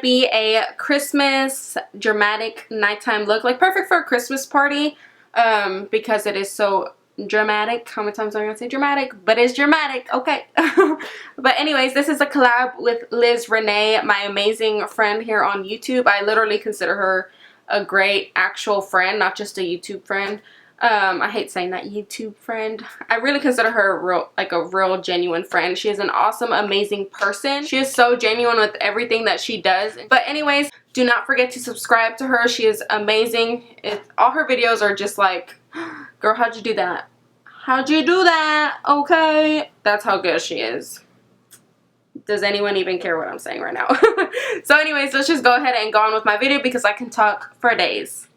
be a Christmas dramatic nighttime look, like perfect for a Christmas party, because it is so dramatic. How many times am I gonna say dramatic? But it's dramatic, okay. But anyways, this is a collab with LizRenay, my amazing friend here on YouTube. I literally consider her a great actual friend, not just a YouTube friend. I hate saying that, YouTube friend. I really consider her a real genuine friend. She is an awesome, amazing person. She is so genuine with everything that she does. But anyways, do not forget to subscribe to her. She is amazing. All her videos are just like, girl, how'd you do that? How'd you do that? Okay. That's how good she is. Does anyone even care what I'm saying right now? So anyways, let's just go ahead and go on with my video because I can talk for days.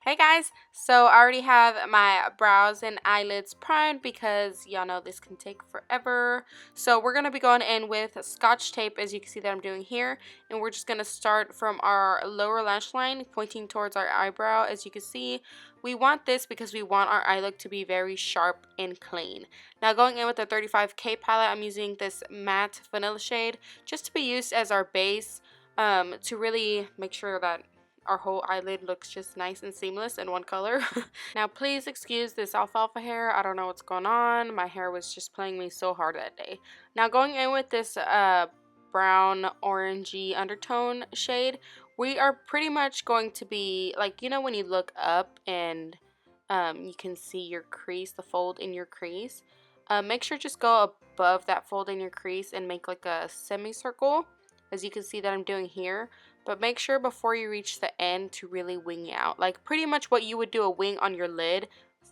Hey guys, so I already have my brows and eyelids primed because y'all know this can take forever. So we're going to be going in with Scotch tape, as you can see that I'm doing here. And we're just going to start from our lower lash line pointing towards our eyebrow. As you can see, we want this because we want our eye look to be very sharp and clean. Now going in with the 35K palette, I'm using this matte vanilla shade just to be used as our base, to really make sure that our whole eyelid looks just nice and seamless in one color. Now please excuse this alfalfa hair. I don't know what's going on. My hair was just playing me so hard that day. Now going in with this brown orangey undertone shade, we are pretty much going to be like, you know when you look up and you can see your crease, the fold in your crease. Make sure just go above that fold in your crease and make like a semicircle, as you can see that I'm doing here. But make sure before you reach the end to really wing out. Like pretty much what you would do a wing on your lid,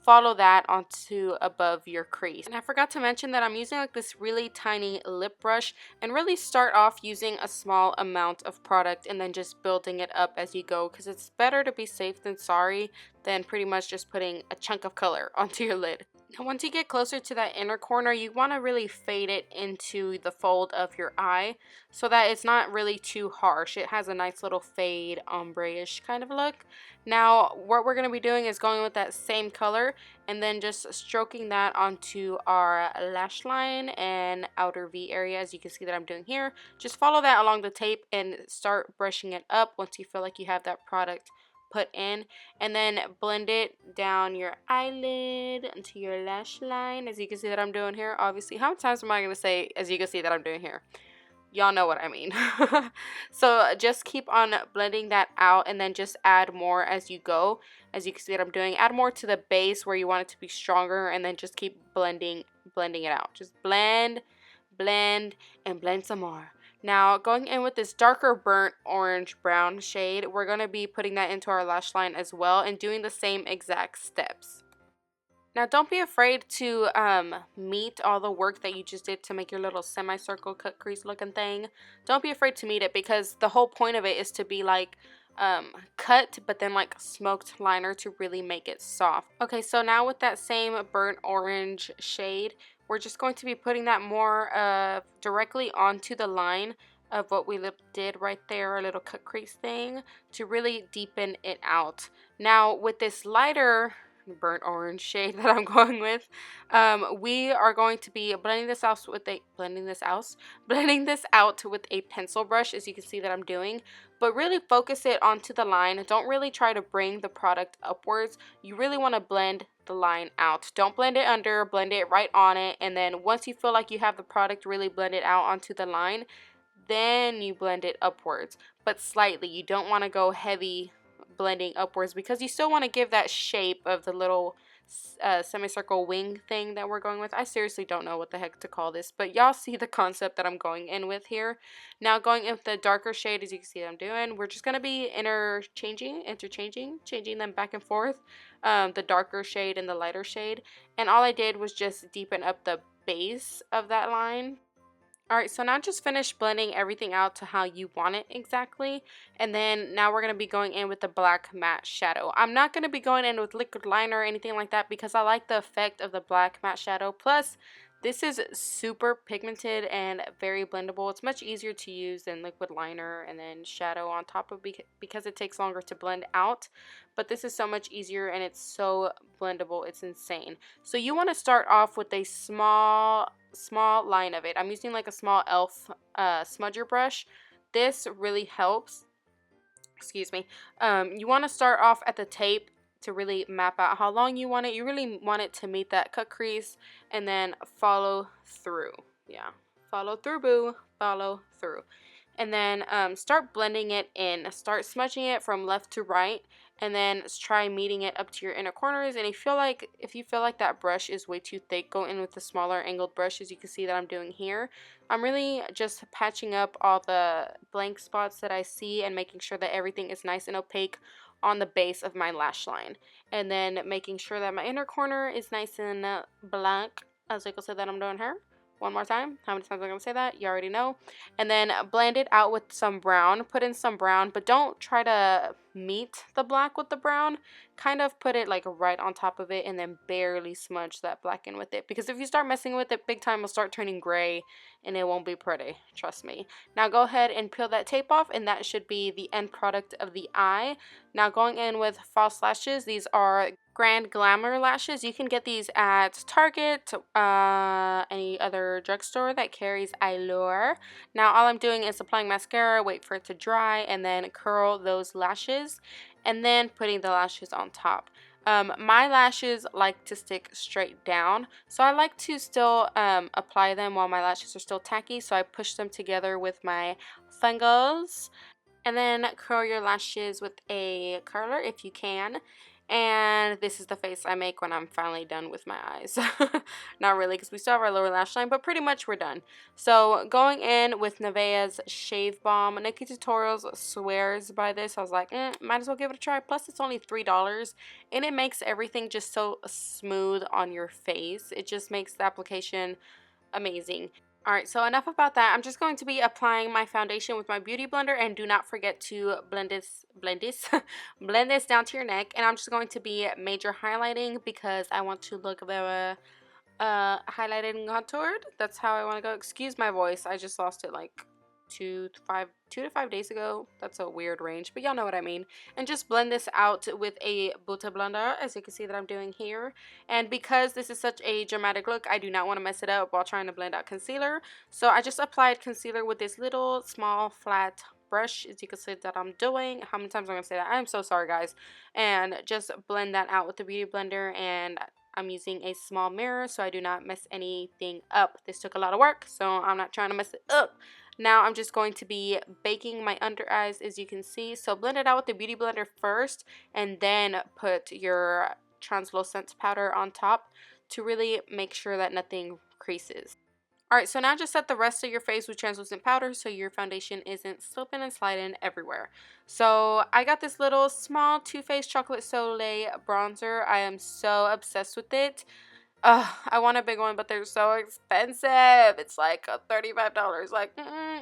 follow that onto above your crease. And I forgot to mention that I'm using like this really tiny lip brush, and really start off using a small amount of product and then just building it up as you go, because it's better to be safe than sorry than pretty much just putting a chunk of color onto your lid. Now once you get closer to that inner corner, you want to really fade it into the fold of your eye so that it's not really too harsh. It has a nice little fade ombre-ish kind of look. Now what we're going to be doing is going with that same color and then just stroking that onto our lash line and outer V area, as you can see that I'm doing here. Just follow that along the tape and start brushing it up once you feel like you have that product put in, and then blend it down your eyelid into your lash line, as you can see that I'm doing here. Obviously, how many times am I going to say as you can see that I'm doing here? Y'all know what I mean. So just keep on blending that out and then just add more as you go. As you can see that I'm doing, add more to the base where you want it to be stronger, and then just keep blending it out. Just blend, blend, and blend some more. Now going in with this darker burnt orange brown shade, we're going to be putting that into our lash line as well and doing the same exact steps. Now don't be afraid to meet all the work that you just did to make your little semicircle cut crease looking thing. Don't be afraid to meet it, because the whole point of it is to be like cut but then like smoked liner to really make it soft. Okay, so now with that same burnt orange shade, we're just going to be putting that more directly onto the line of what we did right there, a little cut crease thing, to really deepen it out. Now with this lighter burnt orange shade that I'm going with, we are going to be blending this out with a pencil brush, as you can see that I'm doing. But really focus it onto the line. Don't really try to bring the product upwards. You really want to blend the line out. Don't blend it under, blend it right on it. And then once you feel like you have the product really blended out onto the line, then you blend it upwards, but slightly. You don't want to go heavy blending upwards, because you still want to give that shape of the little semicircle wing thing that we're going with. I seriously don't know what the heck to call this, but y'all see the concept that I'm going in with here. Now going in with the darker shade, as you can see that I'm doing, we're just going to be interchanging, changing them back and forth, the darker shade and the lighter shade. And all I did was just deepen up the base of that line. Alright, so now just finish blending everything out to how you want it exactly. And then now we're going to be going in with the black matte shadow. I'm not going to be going in with liquid liner or anything like that, because I like the effect of the black matte shadow. Plus, this is super pigmented and very blendable. It's much easier to use than liquid liner and then shadow on top of, because it takes longer to blend out. But this is so much easier and it's so blendable. It's insane. So you want to start off with a small line of it. I'm using like a small e.l.f. Smudger brush this really helps. Excuse me. You want to start off at the tape to really map out how long you want it. You really want it to meet that cut crease, and then follow through. Yeah, follow through, boo. Follow through. And then start blending it in. Start smudging it from left to right, and then try meeting it up to your inner corners. And if you feel like that brush is way too thick, go in with the smaller angled brush, as you can see that I'm doing here. I'm really just patching up all the blank spots that I see and making sure that everything is nice and opaque on the base of my lash line, and then making sure that my inner corner is nice and black, as like I said that I'm doing here. One more time. How many times am I going to say that? You already know. And then blend it out with some brown. Put in some brown, but don't try to meet the black with the brown. Kind of put it like right on top of it, and then barely smudge that black in with it. Because if you start messing with it big time, it'll start turning gray, and it won't be pretty. Trust me. Now go ahead and peel that tape off, and that should be the end product of the eye. Now going in with false lashes. These are Grand Glamour lashes. You can get these at Target, any other drugstore that carries Allure. Now all I'm doing is applying mascara, wait for it to dry, and then curl those lashes, and then putting the lashes on top. My lashes like to stick straight down, so I like to still apply them while my lashes are still tacky, so I push them together with my fingers. And then curl your lashes with a curler if you can. And this is the face I make when I'm finally done with my eyes. Not really, because we still have our lower lash line, but pretty much we're done. So going in with Nivea's Shave Balm. Nikki Tutorials swears by this. I was like, might as well give it a try. Plus it's only $3, and it makes everything just so smooth on your face. It just makes the application amazing. Alright, so enough about that. I'm just going to be applying my foundation with my beauty blender, and do not forget to blend this blend this down to your neck. And I'm just going to be major highlighting because I want to look very highlighted and contoured. That's how I want to go. Excuse my voice. I just lost it like 2 to 5 days ago. That's a weird range, but y'all know what I mean. And just blend this out with a beauty blender, as you can see that I'm doing here. And because this is such a dramatic look, I do not want to mess it up while trying to blend out concealer. So I just applied concealer with this little small flat brush, as you can see that I'm doing. How many times am I gonna say that? I'm so sorry, guys. And just blend that out with the beauty blender, and I'm using a small mirror so I do not mess anything up. This took a lot of work, so I'm not trying to mess it up. Now I'm just going to be baking my under eyes, as you can see. So blend it out with the beauty blender first, and then put your translucent powder on top to really make sure that nothing creases. Alright, so now just set the rest of your face with translucent powder so your foundation isn't slipping and sliding everywhere. So I got this little small Too Faced Chocolate Soleil bronzer. I am so obsessed with it. I want a big one, but they're so expensive. It's like $35. Like,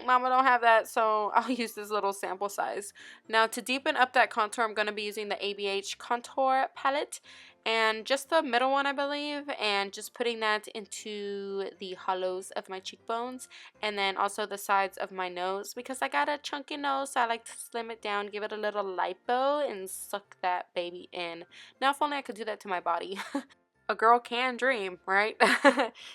mama don't have that, so I'll use this little sample size. Now, to deepen up that contour, I'm going to be using the ABH Contour Palette, and just the middle one, I believe, and just putting that into the hollows of my cheekbones, and then also the sides of my nose, because I got a chunky nose, so I like to slim it down, give it a little lipo, and suck that baby in. Now, if only I could do that to my body. A girl can dream, right?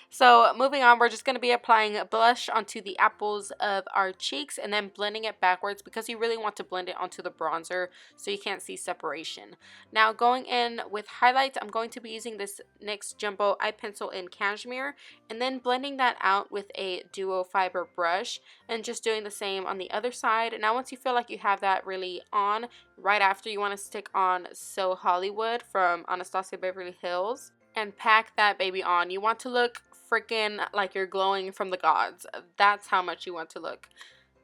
So moving on, we're just going to be applying blush onto the apples of our cheeks, and then blending it backwards because you really want to blend it onto the bronzer so you can't see separation. Now going in with highlights, I'm going to be using this NYX Jumbo Eye Pencil in Cashmere, and then blending that out with a duo fiber brush, and just doing the same on the other side. Now once you feel like you have that really on, right after you want to stick on So Hollywood from Anastasia Beverly Hills, and pack that baby on. You want to look freaking like you're glowing from the gods. That's how much you want to look.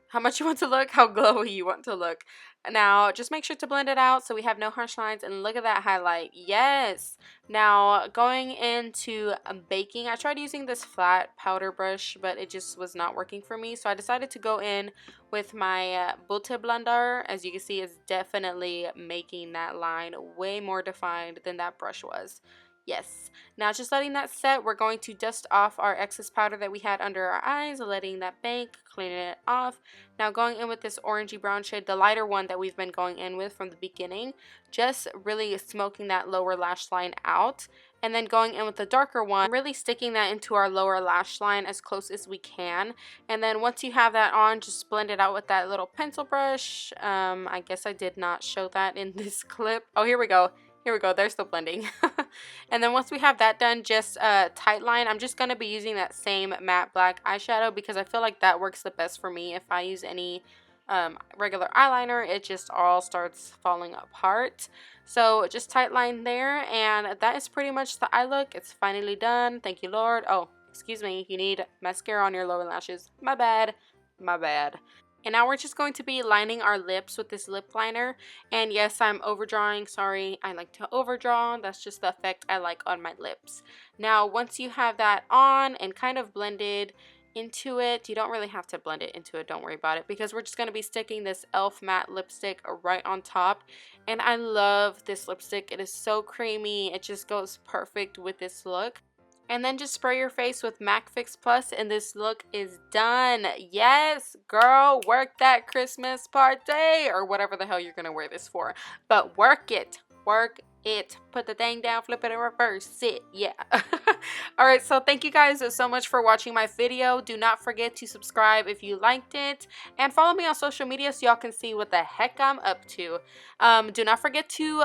How much you want to look, how glowy you want to look. Now, just make sure to blend it out so we have no harsh lines, and look at that highlight. Yes! Now, going into baking, I tried using this flat powder brush, but it just was not working for me, so I decided to go in with my beauty blender. As you can see, it's definitely making that line way more defined than that brush was. Yes. Now just letting that set, we're going to dust off our excess powder that we had under our eyes, letting that bake, cleaning it off. Now going in with this orangey brown shade, the lighter one that we've been going in with from the beginning, just really smoking that lower lash line out. and then going in with the darker one, really sticking that into our lower lash line as close as we can. And then once you have that on, just blend it out with that little pencil brush. I guess I did not show that in this clip. Oh, here we go. Here we go, there's the blending. And then once we have that done, just tight line. I'm just going to be using that same matte black eyeshadow because I feel like that works the best for me. If I use any regular eyeliner, it just all starts falling apart. So just tight line there, and that is pretty much the eye look. It's finally done. Thank you, Lord. Oh, excuse me, you need mascara on your lower lashes. My bad. My bad. And now we're just going to be lining our lips with this lip liner. And yes, I'm overdrawing. Sorry, I like to overdraw. That's just the effect I like on my lips. Now, once you have that on and kind of blended into it, you don't really have to blend it into it, don't worry about it, because we're just going to be sticking this e.l.f. matte lipstick right on top. And I love this lipstick. It is so creamy. It just goes perfect with this look. And then just spray your face with MAC Fix Plus, and this look is done. Yes, girl, work that Christmas party, or whatever the hell you're gonna wear this for. But work it. Work it. Put the thing down, flip it, and reverse it. Yeah. Alright, so thank you guys so much for watching my video. Do not forget to subscribe if you liked it, and follow me on social media so y'all can see what the heck I'm up to. Do not forget to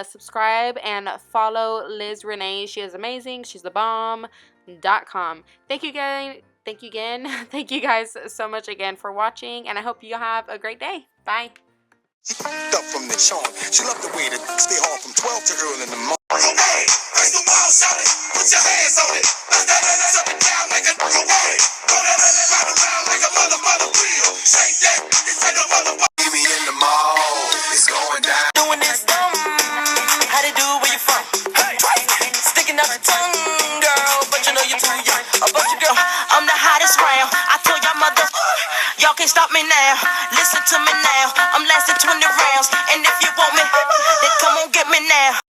subscribe and follow LizRenay. She is amazing. She's the bomb.com. Thank you again. Thank you again. Thank you guys so much again for watching, and I hope you have a great day. Bye. Up from the charm. She loved the way to stay home from 12 to early in the morning. Hey, raise the wall, shout it. Put your hands on it. Let's up and down like a roll it. Go that ride around like a mother wheel. Shake that. It's like a mother. Meet me in the mall. It's going down. Doing this dumb. How to do where you from? Hey, sticking out your tongue, girl, but you know you're too young. But you girl, I'm the hottest round. I told y'all mother. Y'all can't stop me now. Listen to me now. I'm lasting 20 rounds. And if you want me, then come on get me now.